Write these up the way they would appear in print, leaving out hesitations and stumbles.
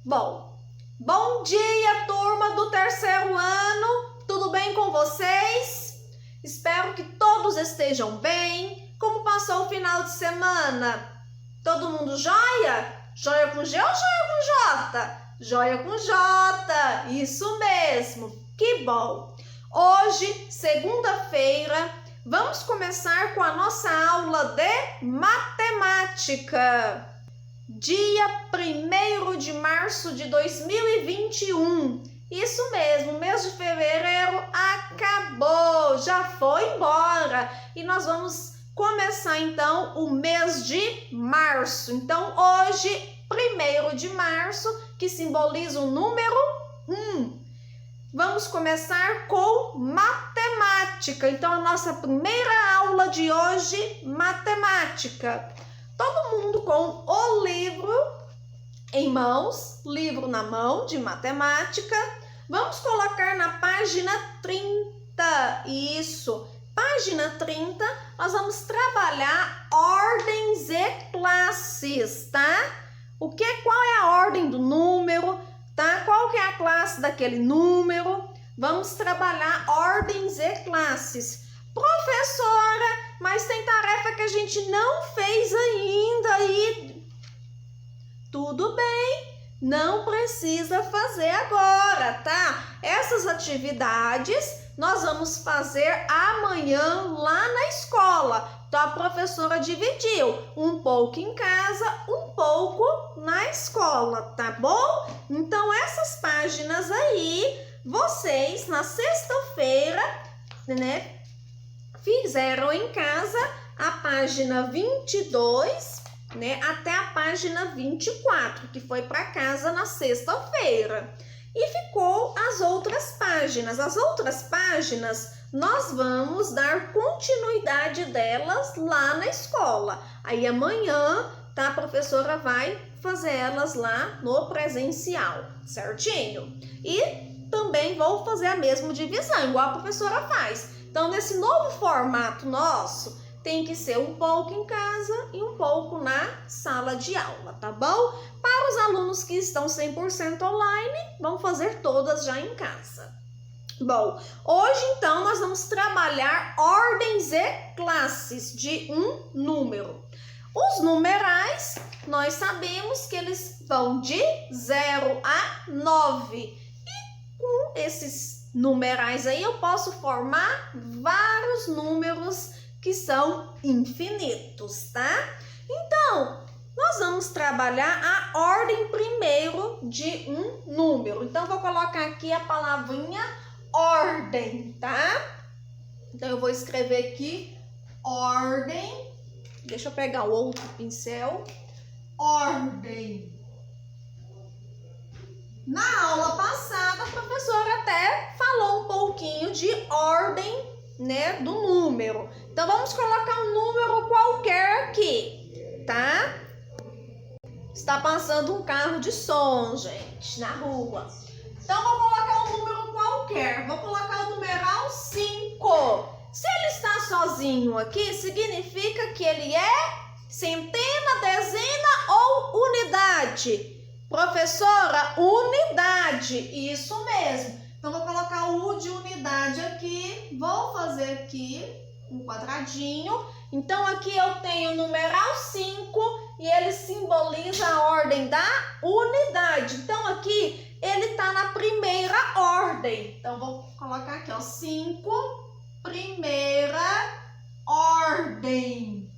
Bom, bom dia, turma do terceiro ano, tudo bem com vocês? Espero que todos estejam bem. Como passou o final de semana? Todo mundo joia? Joia com G ou joia com J? Joia com J, isso mesmo, que bom! Hoje, segunda-feira, vamos começar com a nossa aula de matemática. Dia 1º de março de 2021. Isso mesmo, o mês de fevereiro acabou, já foi embora. E nós vamos começar então o mês de março. Então hoje, 1º de março, que simboliza o número 1. Vamos começar com matemática. Então a nossa primeira aula de hoje, matemática. Todo mundo com o livro em mãos, livro na mão de matemática. Vamos colocar na página 30, isso, página 30, nós vamos trabalhar ordens e classes, tá? Qual é a ordem do número, tá? Qual que é a classe daquele número? Vamos trabalhar ordens e classes. Professora, mas tem tarefa que a gente não fez ainda e tudo bem, não precisa fazer agora, tá? Essas atividades nós vamos fazer amanhã lá na escola. Então a professora dividiu um pouco em casa, um pouco na escola, tá bom? Então essas páginas aí, vocês na sexta-feira, né, fizeram em casa a página 22, né, até a página 24, que foi para casa na sexta-feira. E ficou as outras páginas. As outras páginas, nós vamos dar continuidade delas lá na escola. Aí amanhã, tá, a professora vai fazer elas lá no presencial, certinho? E também vou fazer a mesma divisão, igual a professora faz. Então, nesse novo formato nosso, tem que ser um pouco em casa e um pouco na sala de aula, tá bom? Para os alunos que estão 100% online, vão fazer todas já em casa. Bom, hoje então nós vamos trabalhar ordens e classes de um número. Os numerais, nós sabemos que eles vão de 0 a 9. E com esses numerais aí eu posso formar vários números que são infinitos, tá? Então, nós vamos trabalhar a ordem primeiro de um número. Então, vou colocar aqui a palavrinha ordem, tá? Então, eu vou escrever aqui ordem. Deixa eu pegar o outro pincel. Ordem. Na aula passada, a professora até falou um pouquinho de ordem, né, do número. Então, vamos colocar um número qualquer aqui, tá? Está passando um carro de som, gente, na rua. Então, vou colocar um número qualquer. Vou colocar o numeral 5. Se ele está sozinho aqui, significa que ele é centena, dezena ou unidade? Professora, unidade, isso mesmo. Então, vou colocar o U de unidade aqui, vou fazer aqui um quadradinho. Então, aqui eu tenho o numeral 5 e ele simboliza a ordem da unidade. Então, aqui ele está na primeira ordem. Então, vou colocar aqui, ó, 5, primeira ordem,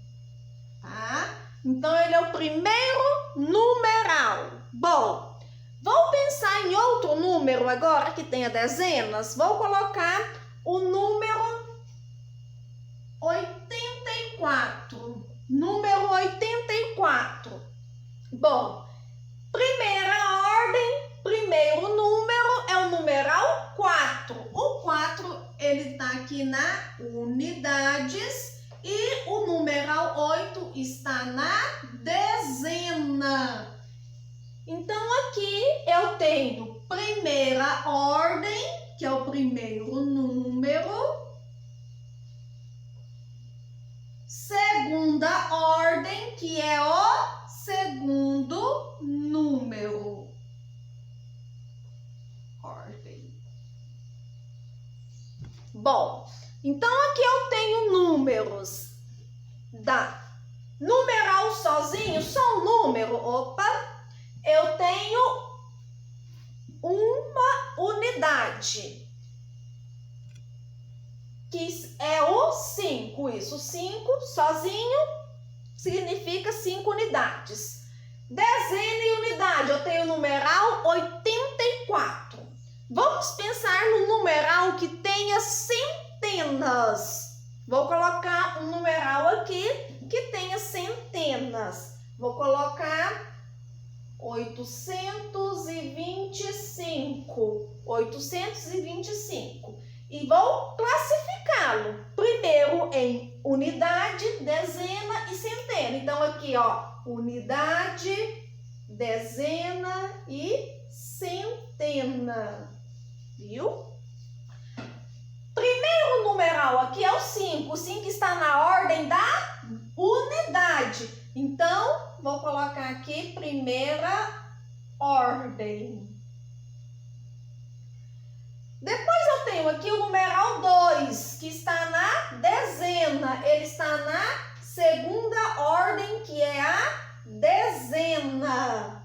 tá? Então, ele é o primeiro numeral. Bom, vou pensar em outro número agora que tenha dezenas. Vou colocar o número 84. Número 84. Bom, primeira ordem, primeiro número é o numeral 4. O 4, ele está aqui na unidades e o numeral 8 está na dezena. Então, aqui eu tenho primeira ordem, que é o primeiro número. Segunda ordem, que é o segundo número. ordem. Bom, então aqui eu tenho números da numeral sozinho, só um número, opa, eu tenho uma unidade, que é o 5, isso, 5 sozinho significa 5 unidades. Dezena e unidade, eu tenho o numeral 84. Vamos pensar no numeral que tenha centenas. Vou colocar um numeral aqui que tenha centenas. Vou colocar 825. 825. E vou classificá-lo primeiro em unidade, dezena e centena. Então, aqui, ó, unidade, dezena e centena. Viu? Primeiro numeral aqui é o 5. O 5 está na ordem da unidade. Então, vou colocar aqui primeira ordem. Depois eu tenho aqui o numeral 2, que está na dezena. Ele está na segunda ordem, que é a dezena.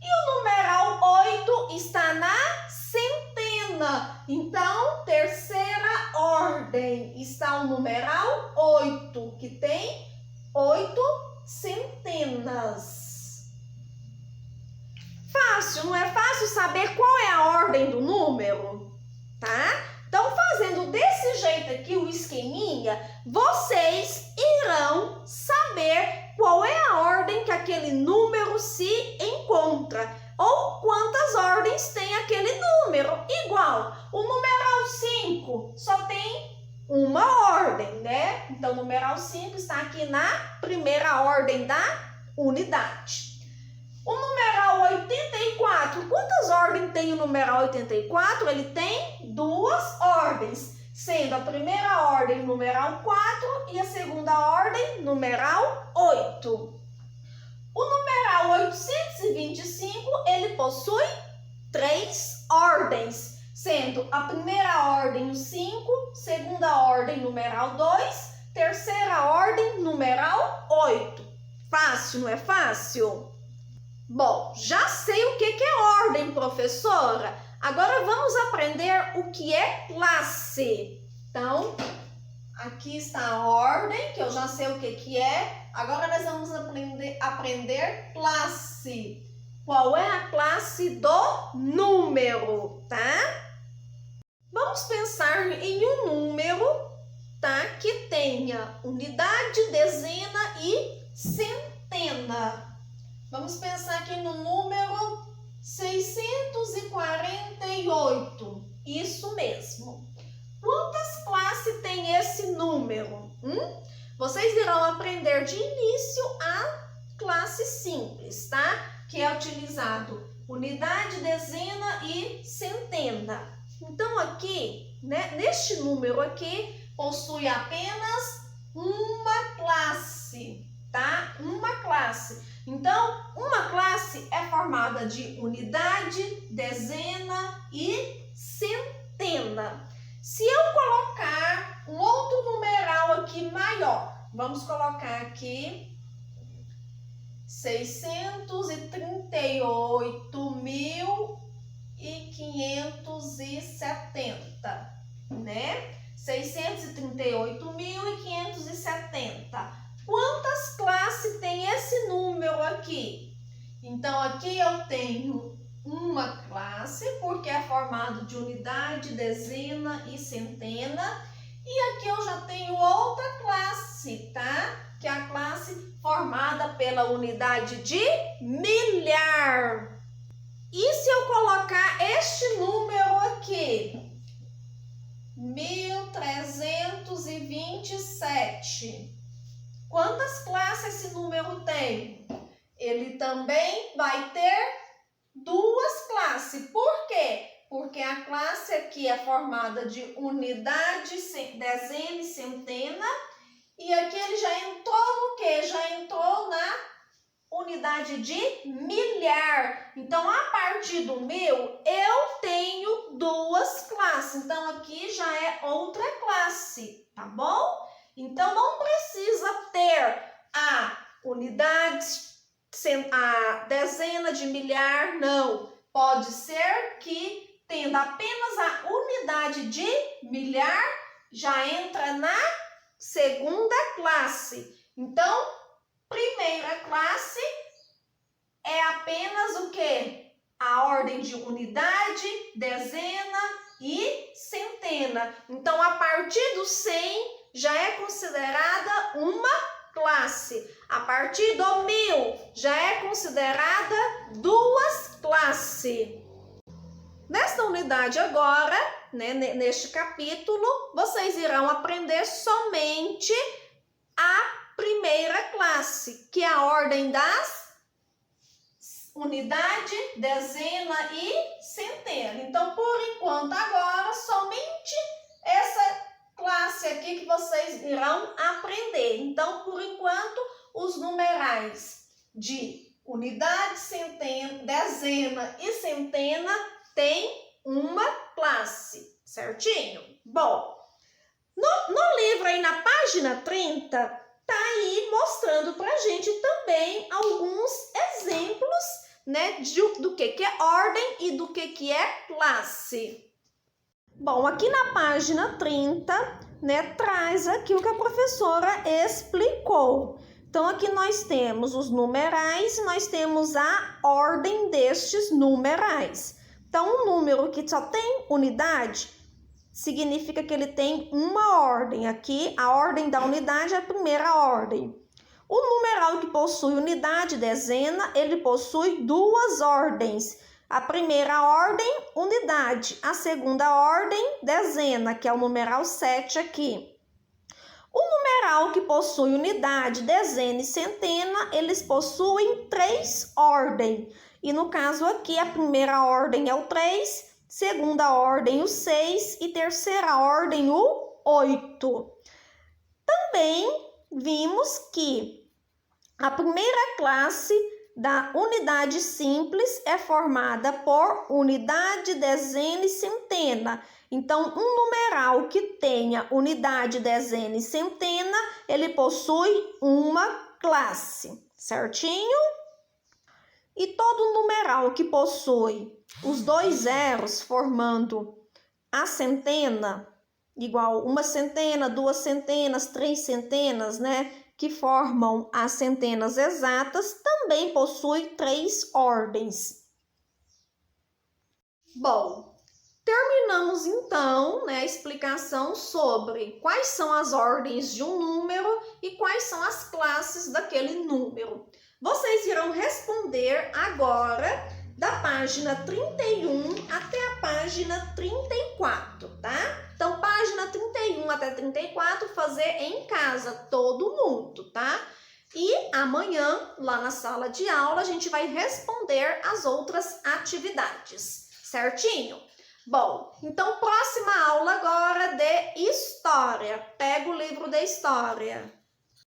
E o numeral 8 está na centena. Então, terceira ordem está o numeral 8, que tem 8 centenas. Fácil, não é fácil saber qual é a ordem do número, tá? Então, fazendo desse jeito aqui o esqueminha, vocês irão saber qual é a ordem que aquele número se encontra, ou quantas ordens tem aquele número. Igual, o numeral 5 só tem uma ordem, né? Então, o numeral 5 está aqui na primeira ordem da unidade. O numeral 84, quantas ordens tem o numeral 84? Ele tem duas ordens, sendo a primeira ordem numeral 4 e a segunda ordem numeral 8. O numeral 825, ele possui 3 ordens, sendo a primeira ordem o 5, segunda ordem numeral 2, terceira ordem numeral 8. Fácil, não é fácil? Bom, já sei o que é ordem, professora. Agora vamos aprender o que é classe. Então, aqui está a ordem, que eu já sei o que é. Agora nós vamos aprender classe. Qual é a classe do número, tá? Vamos pensar em um número, tá? Que tenha unidade, dezena e centena. Vamos pensar aqui no número 648. Isso mesmo. Quantas classes tem esse número? Vocês irão aprender de início a classe simples, tá? Que é utilizado unidade, dezena e centena. Então, aqui, né, neste número aqui, possui apenas uma classe, tá? Uma classe. Então, uma classe é formada de unidade, dezena e centena. Se eu colocar um outro numeral aqui maior, vamos colocar aqui 638.570, né? 638.570. Quantas classes tem esse número aqui? Então, aqui eu tenho uma classe, porque é formado de unidade, dezena e centena. E aqui eu já tenho outra classe, tá? Que é a classe formada pela unidade de milhar. E se eu colocar este número aqui? 1327. Quantas classes esse número tem? Ele também vai ter duas classes. Por quê? Porque a classe aqui é formada de unidade, dezena e centena. E aqui ele já entrou no quê? Já entrou na unidade de milhar. Então, a partir partir do 1000, eu tenho duas classes. Então, aqui já é outra classe, tá bom? Então, não precisa ter a unidade, a dezena de milhar, não. Pode ser que, tendo apenas a unidade de milhar, já entra na segunda classe. Então, primeira classe é apenas o quê? A ordem de unidade, dezena e centena. Então, a partir do 100, já é considerada uma classe. A partir do 1000, já é considerada duas classes. Nesta unidade agora, né, neste capítulo, vocês irão aprender somente a primeira classe, que é a ordem das unidade, dezena e centena. Então, por enquanto, agora, somente essa classe aqui que vocês irão aprender. Então, por enquanto, os numerais de unidade, centena, dezena e centena têm uma classe, certinho? Bom, no livro aí na página 30, tá aí mostrando pra gente também alguns exemplos, né, do que é ordem e do que é classe. Bom, aqui na página 30, né, traz aqui o que a professora explicou. Então, aqui nós temos os numerais e nós temos a ordem destes numerais. Então, um número que só tem unidade significa que ele tem uma ordem. Aqui, a ordem da unidade é a primeira ordem. O numeral que possui unidade, dezena, ele possui duas ordens. A primeira ordem, unidade. A segunda ordem, dezena, que é o numeral 7 aqui. O numeral que possui unidade, dezena e centena, eles possuem três ordens. E no caso aqui, a primeira ordem é o 3, segunda ordem o 6 e terceira ordem o 8. Também vimos que a primeira classe da unidade simples é formada por unidade, dezena e centena. Então, um numeral que tenha unidade, dezena e centena, ele possui uma classe, certinho? E todo numeral que possui os dois zeros formando a centena, igual uma centena, duas centenas, três centenas, né? Que formam as centenas exatas, também possui três ordens. Bom, terminamos então, né, a explicação sobre quais são as ordens de um número e quais são as classes daquele número. Vocês irão responder agora da página 31 até a página 34, tá? Então, página 31 até 34, fazer em casa, todo mundo, tá? E amanhã, lá na sala de aula, a gente vai responder as outras atividades, certinho? Bom, então, próxima aula agora de História. Pega o livro de História.